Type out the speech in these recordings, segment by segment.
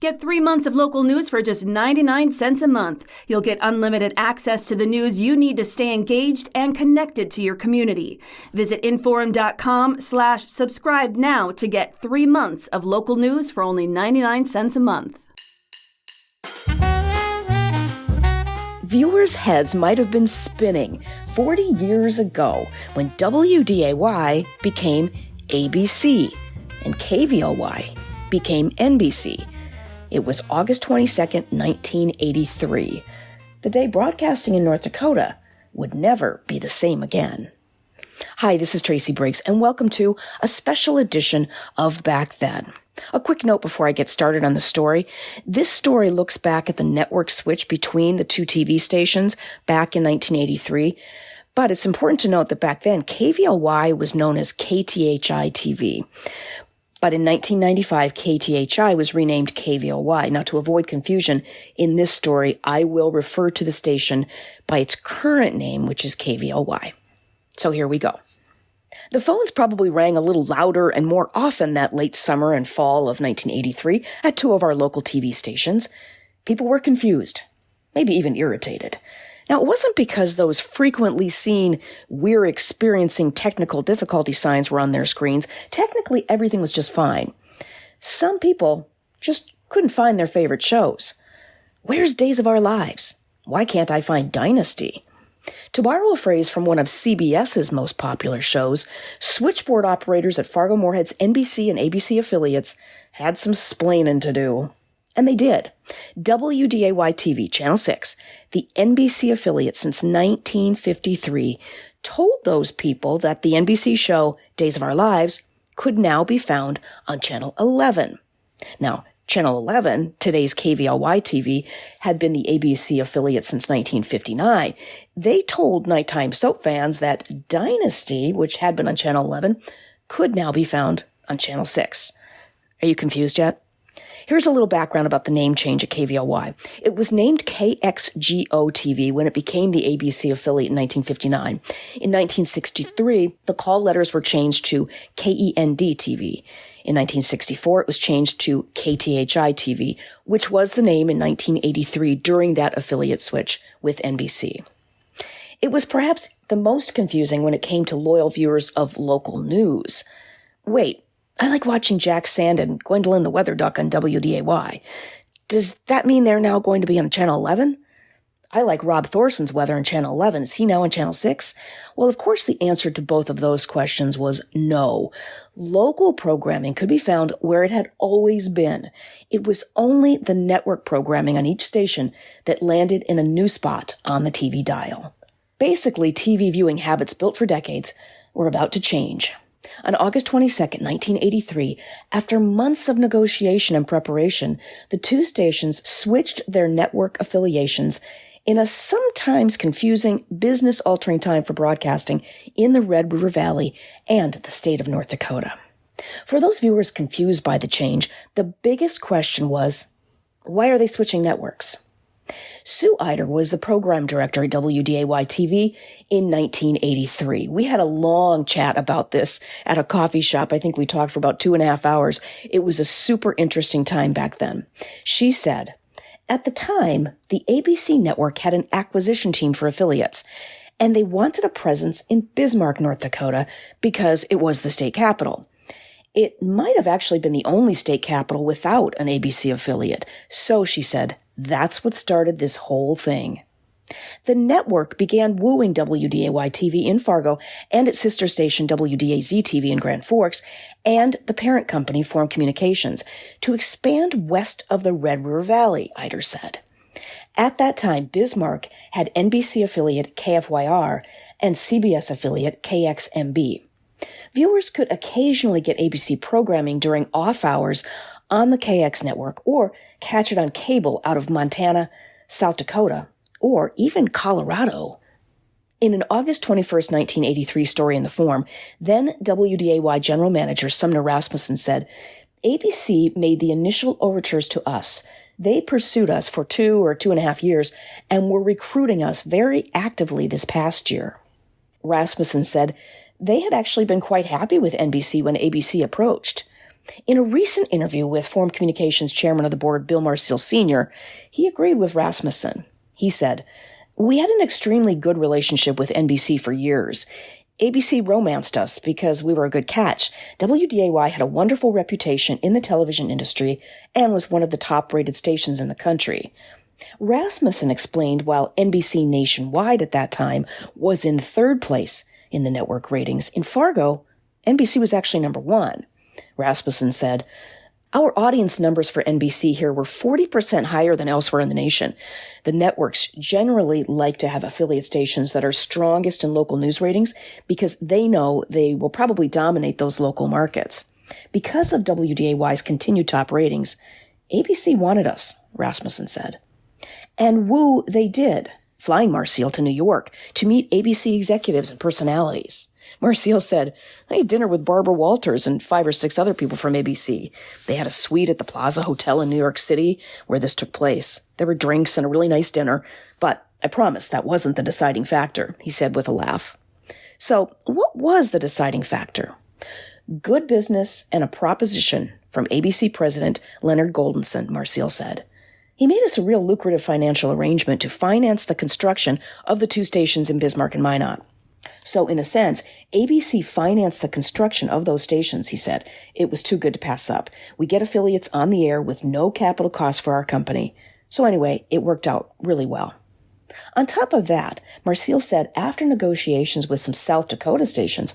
Get 3 months of local news for just 99 cents a month. You'll get unlimited access to the news you need to stay engaged and connected to your community. Visit inforum.com/subscribe now to get 3 months of local news for only 99 cents a month. Viewers' heads might have been spinning 40 years ago when WDAY became ABC and KVLY became NBC. It was August 22nd, 1983. The day broadcasting in North Dakota would never be the same again. Hi, this is Tracy Briggs, and welcome to a special edition of Back Then. A quick note before I get started on the story. This story looks back at the network switch between the two TV stations back in 1983. But it's important to note that back then, KVLY was known as KTHI TV. But in 1995, KTHI was renamed KVLY. Now, to avoid confusion, in this story, I will refer to the station by its current name, which is KVLY. So here we go. The phones probably rang a little louder and more often that late summer and fall of 1983 at two of our local TV stations. People were confused, maybe even irritated. Now, it wasn't because those frequently seen "we're experiencing technical difficulty" signs were on their screens. Technically, everything was just fine. Some people just couldn't find their favorite shows. Where's Days of Our Lives? Why can't I find Dynasty? To borrow a phrase from one of CBS's most popular shows, switchboard operators at Fargo-Moorhead's NBC and ABC affiliates had some splaining to do. And they did. WDAY-TV, Channel 6, the NBC affiliate since 1953, told those people that the NBC show Days of Our Lives could now be found on Channel 11. Now, Channel 11, today's KVLY-TV, had been the ABC affiliate since 1959. They told nighttime soap fans that Dynasty, which had been on Channel 11, could now be found on Channel 6. Are you confused yet? Here's a little background about the name change at KVLY. It was named KXGO-TV when it became the ABC affiliate in 1959. In 1963, the call letters were changed to KEND-TV. In 1964, it was changed to KTHI-TV, which was the name in 1983 during that affiliate switch with NBC. It was perhaps the most confusing when it came to loyal viewers of local news. Wait, I like watching Jack Sand and Gwendolyn the Weather Duck on WDAY. Does that mean they're now going to be on Channel 11? I like Rob Thorson's weather on Channel 11. Is he now on Channel 6? Well, of course, the answer to both of those questions was no. Local programming could be found where it had always been. It was only the network programming on each station that landed in a new spot on the TV dial. Basically, TV viewing habits built for decades were about to change. On August 22nd, 1983, after months of negotiation and preparation, the two stations switched their network affiliations in a sometimes confusing, business-altering time for broadcasting in the Red River Valley and the state of North Dakota. For those viewers confused by the change, the biggest question was, why are they switching networks? Sue Eider was the program director at WDAY-TV in 1983. We had a long chat about this at a coffee shop. I think we talked for about 2.5 hours. It was a super interesting time back then. She said, at the time, the ABC network had an acquisition team for affiliates, and they wanted a presence in Bismarck, North Dakota, because it was the state capital. It might have actually been the only state capital without an ABC affiliate. So, she said, that's what started this whole thing. The network began wooing WDAY-TV in Fargo and its sister station WDAZ-TV in Grand Forks, and the parent company formed communications to expand west of the Red River Valley, Eider said. At that time, Bismarck had NBC affiliate KFYR and CBS affiliate KXMB. Viewers could occasionally get ABC programming during off hours on the KX network or catch it on cable out of Montana, South Dakota, or even Colorado. In an August 21st, 1983 story in the Forum, then WDAY general manager Sumner Rasmussen said, ABC made the initial overtures to us. They pursued us for 2 or 2.5 years and were recruiting us very actively this past year. Rasmussen said they had actually been quite happy with NBC when ABC approached. In a recent interview with Forum Communications Chairman of the Board, Bill Marcel Sr., he agreed with Rasmussen. He said, "We had an extremely good relationship with NBC for years. ABC romanced us because we were a good catch. WDAY had a wonderful reputation in the television industry and was one of the top-rated stations in the country." Rasmussen explained while NBC nationwide at that time was in third place in the network ratings, in Fargo, NBC was actually number one. Rasmussen said, "Our audience numbers for NBC here were 40% higher than elsewhere in the nation. The networks generally like to have affiliate stations that are strongest in local news ratings because they know they will probably dominate those local markets. Because of WDAY's continued top ratings, ABC wanted us," Rasmussen said. And woo they did, flying Marcel to New York to meet ABC executives and personalities. Marcel said, "I had dinner with Barbara Walters and 5 or 6 other people from ABC. They had a suite at the Plaza Hotel in New York City where this took place. There were drinks and a really nice dinner, but I promise that wasn't the deciding factor," he said with a laugh. So what was the deciding factor? Good business and a proposition from ABC President Leonard Goldenson, Marcel said. "He made us a real lucrative financial arrangement to finance the construction of the 2 stations in Bismarck and Minot. So, in a sense, ABC financed the construction of those stations," he said. "It was too good to pass up. We get affiliates on the air with no capital costs for our company. So anyway, it worked out really well." On top of that, Marcel said after negotiations with some South Dakota stations,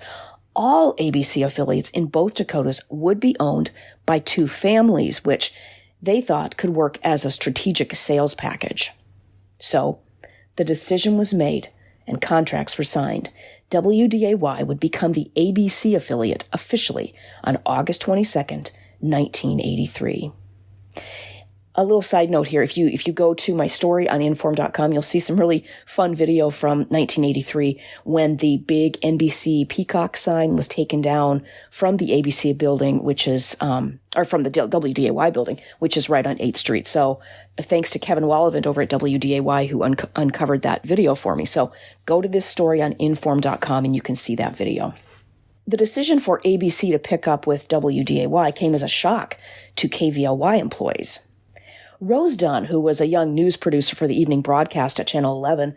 all ABC affiliates in both Dakotas would be owned by 2 families, which they thought could work as a strategic sales package. So, the decision was made and contracts were signed. WDAY would become the ABC affiliate officially on August 22nd, 1983. A little side note here, if you go to my story on inform.com, you'll see some really fun video from 1983 when the big NBC Peacock sign was taken down from the ABC building, which is, or from the WDAY building, which is right on 8th Street. So thanks to Kevin Wallavant over at WDAY who uncovered that video for me. So go to this story on inform.com and you can see that video. The decision for ABC to pick up with WDAY came as a shock to KVLY employees. Rose Dunn, who was a young news producer for the evening broadcast at Channel 11,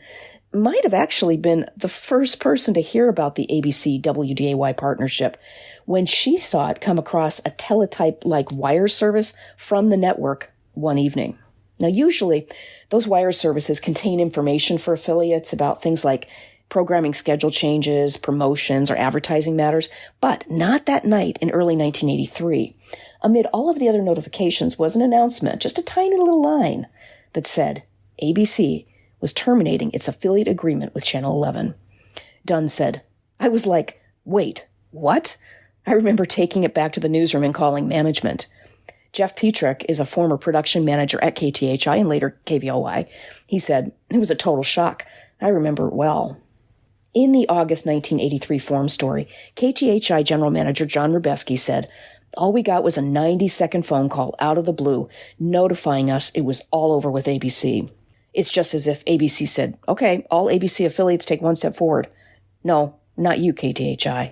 might have actually been the first person to hear about the ABC-WDAY partnership when she saw it come across a teletype-like wire service from the network one evening. Now, usually, those wire services contain information for affiliates about things like programming schedule changes, promotions, or advertising matters, but not that night in early 1983. Amid all of the other notifications was an announcement, just a tiny little line that said ABC was terminating its affiliate agreement with Channel 11. Dunn said, "I was like, wait, what?" I remember taking it back to the newsroom and calling management. Jeff Petrick is a former production manager at KTHI and later KVLY. He said, "It was a total shock. I remember it well." In the August 1983 Forum story, KTHI General Manager John Rubeski said, "All we got was a 90-second phone call out of the blue notifying us it was all over with ABC. It's just as if ABC said, okay, all ABC affiliates take one step forward. No, not you, KTHI."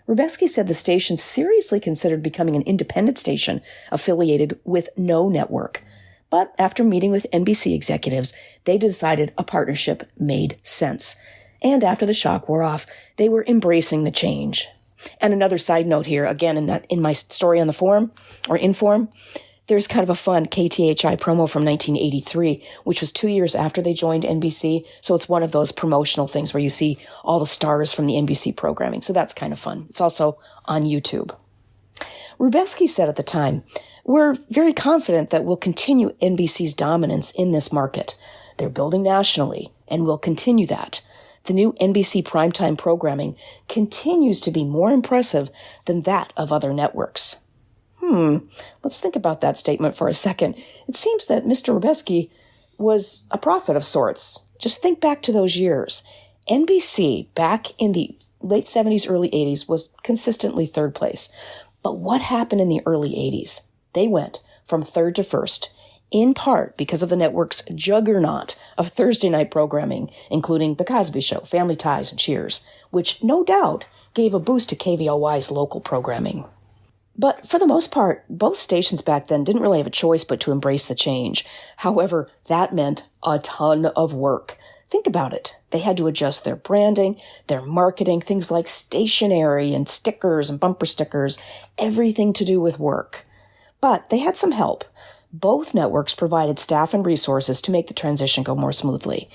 Rubeski said the station seriously considered becoming an independent station affiliated with no network. But after meeting with NBC executives, they decided a partnership made sense. And after the shock wore off, they were embracing the change. And another side note here, again, in my story on the forum, or Inform, there's kind of a fun KTHI promo from 1983, which was 2 years after they joined NBC. So it's one of those promotional things where you see all the stars from the NBC programming. So that's kind of fun. It's also on YouTube. Rubeski said at the time, "We're very confident that we'll continue NBC's dominance in this market. They're building nationally, and we'll continue that. The new NBC primetime programming continues to be more impressive than that of other networks." Let's think about that statement for a second. It seems that Mr. Rubeski was a prophet of sorts. Just think back to those years. NBC, back in the late 70s, early 80s, was consistently third place. But what happened in the early 80s? They went from third to first, in part because of the network's juggernaut of Thursday night programming, including The Cosby Show, Family Ties, and Cheers, which no doubt gave a boost to KVLY's local programming. But for the most part, both stations back then didn't really have a choice but to embrace the change. However, that meant a ton of work. Think about it. They had to adjust their branding, their marketing, things like stationery and stickers and bumper stickers, everything to do with work. But they had some help. Both networks provided staff and resources to make the transition go more smoothly.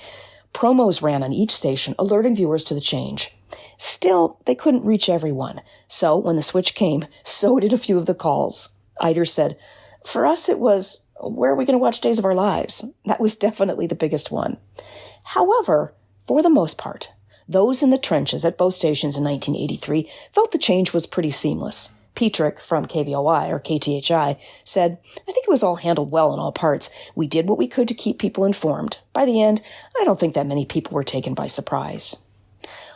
Promos ran on each station, alerting viewers to the change. Still, they couldn't reach everyone. So when the switch came, so did a few of the calls. Eider said, "For us, it was, where are we going to watch Days of Our Lives?" That was definitely the biggest one. However, for the most part, those in the trenches at both stations in 1983 felt the change was pretty seamless. Petrick from KVLY, or KTHI, said, "I think it was all handled well in all parts. We did what we could to keep people informed. By the end, I don't think that many people were taken by surprise."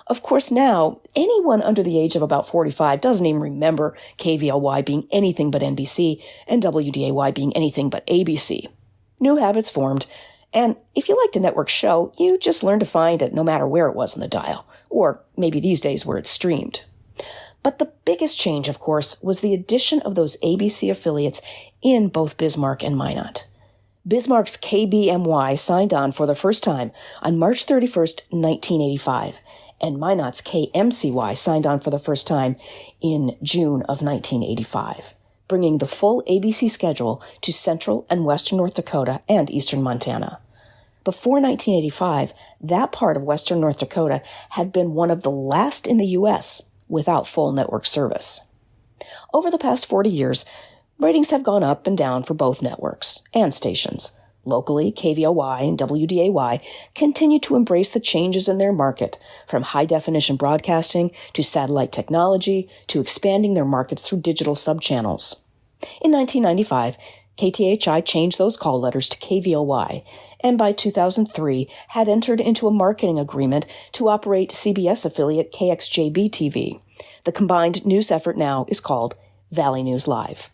Of course, now, anyone under the age of about 45 doesn't even remember KVLY being anything but NBC and WDAY being anything but ABC. New habits formed, and if you liked a network show, you just learned to find it no matter where it was on the dial, or maybe these days where it's streamed. But the biggest change, of course, was the addition of those ABC affiliates in both Bismarck and Minot. Bismarck's KBMY signed on for the first time on March 31st, 1985, and Minot's KMCY signed on for the first time in June of 1985, bringing the full ABC schedule to central and western North Dakota and eastern Montana. Before 1985, that part of western North Dakota had been one of the last in the U.S. without full network service. Over the past 40 years, ratings have gone up and down for both networks and stations. Locally, KVLY and WDAY continue to embrace the changes in their market, from high-definition broadcasting to satellite technology to expanding their markets through digital subchannels. In 1995, KTHI changed those call letters to KVLY, and by 2003 had entered into a marketing agreement to operate CBS affiliate KXJB-TV. The combined news effort now is called Valley News Live.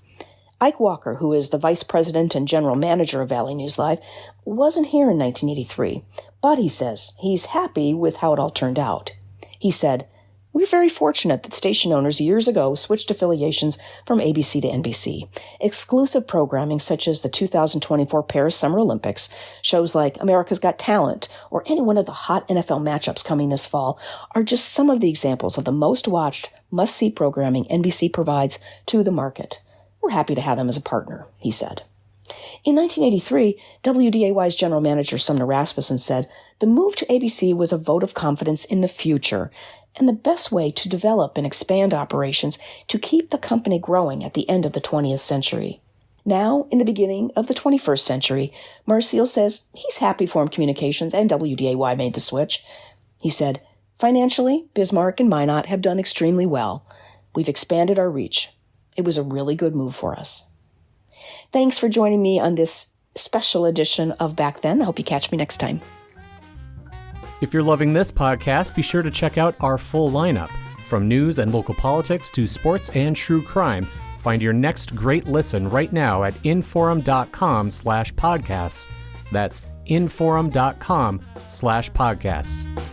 Ike Walker, who is the vice president and general manager of Valley News Live, wasn't here in 1983, but he says he's happy with how it all turned out. He said, "We're very fortunate that station owners years ago switched affiliations from ABC to NBC. Exclusive programming such as the 2024 Paris Summer Olympics, shows like America's Got Talent, or any one of the hot NFL matchups coming this fall are just some of the examples of the most watched, must-see programming NBC provides to the market. We're happy to have them as a partner," he said. In 1983, WDAY's general manager Sumner Rasmussen said, "The move to ABC was a vote of confidence in the future and the best way to develop and expand operations to keep the company growing at the end of the 20th century." Now, in the beginning of the 21st century, Marcial says he's happy Forum Communications and WDAY made the switch. He said, "Financially, Bismarck and Minot have done extremely well. We've expanded our reach. It was a really good move for us." Thanks for joining me on this special edition of Back Then. I hope you catch me next time. If you're loving this podcast, be sure to check out our full lineup. From news and local politics to sports and true crime, find your next great listen right now at inforum.com/podcasts. That's inforum.com/podcasts.